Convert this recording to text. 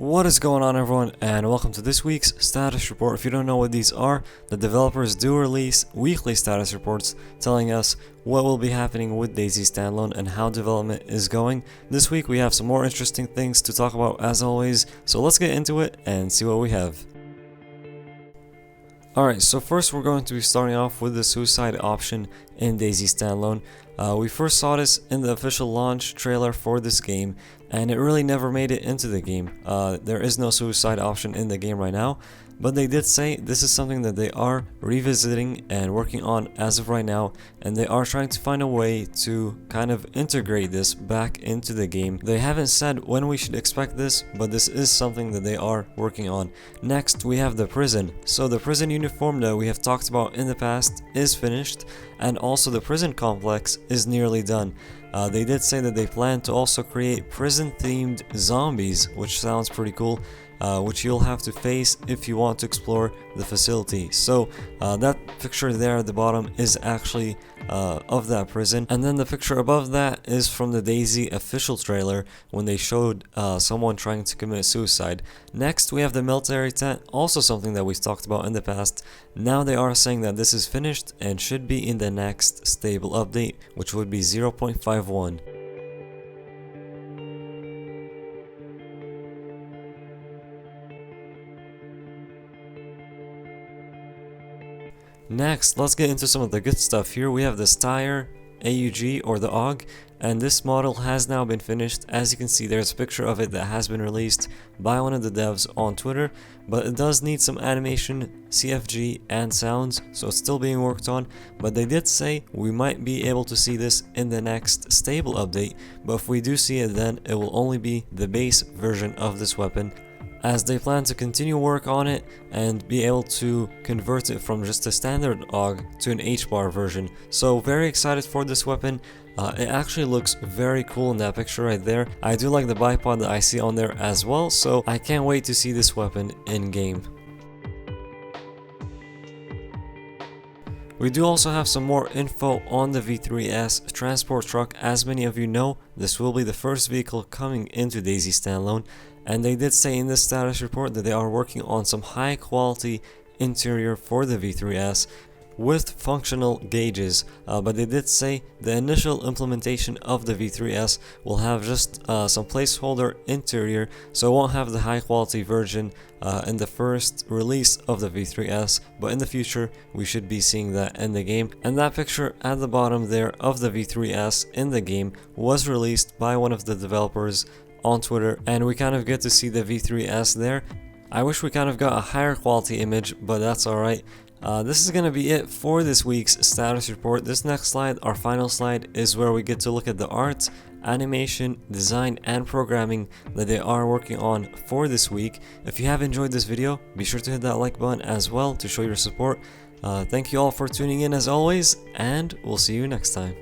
What is going on, everyone, and welcome to this week's status report. If you don't know what these are, the developers do release weekly status reports telling us what will be happening with DayZ Standalone and how development is going. This week we have some more interesting things to talk about as always, so let's get into it and see what we have. Alright, so first we're going to be starting off with the suicide option in DayZ Standalone. We first saw this in the official launch trailer for this game, and it really never made it into the game. There is no suicide option in the game right now, but they did say this is something that they are revisiting and working on as of right now, and they are trying to find a way to kind of integrate this back into the game. They haven't said when we should expect this, but this is something that they are working on. Next, we have the prison. So the prison uniform that we have talked about in the past is finished, and also the prison complex is nearly done. They did say that they plan to also create prison-themed zombies, which sounds pretty cool, which you'll have to face if you want to explore the facility. So that picture there at the bottom is actually of that prison, and then the picture above that is from the DayZ official trailer when they showed someone trying to commit suicide. Next, we have the military tent, also something that we've talked about in the past. Now they are saying that this is finished and should be in the next stable update, which would be 0.51. Next, let's get into some of the good stuff here. We have the Steyr AUG or the AUG, and this model has now been finished. As you can see, there's a picture of it that has been released by one of the devs on Twitter, but it does need some animation, CFG, and sounds, so it's still being worked on. But they did say we might be able to see this in the next stable update, but if we do see it, then it will only be the base version of this weapon, as they plan to continue work on it and be able to convert it from just a standard AUG to an HBAR version. So very excited for this weapon. It actually looks very cool in that picture right there. I do like the bipod that I see on there as well, so I can't wait to see this weapon in game. We do also have some more info on the V3S transport truck. As many of you know, this will be the first vehicle coming into DayZ Standalone, and they did say in this status report that they are working on some high quality interior for the V3S with functional gauges, but they did say the initial implementation of the V3S will have just some placeholder interior, so it won't have the high quality version in the first release of the V3S, but in the future we should be seeing that in the game. And that picture at the bottom there of the V3S in the game was released by one of the developers on Twitter, and we kind of get to see the V3S there. I wish we kind of got a higher quality image, but that's alright. This is going to be it for this week's status report. This next slide, our final slide, is where we get to look at the art, animation, design, and programming that they are working on for this week. If you have enjoyed this video, be sure to hit that like button as well to show your support. Thank you all for tuning in as always, and we'll see you next time.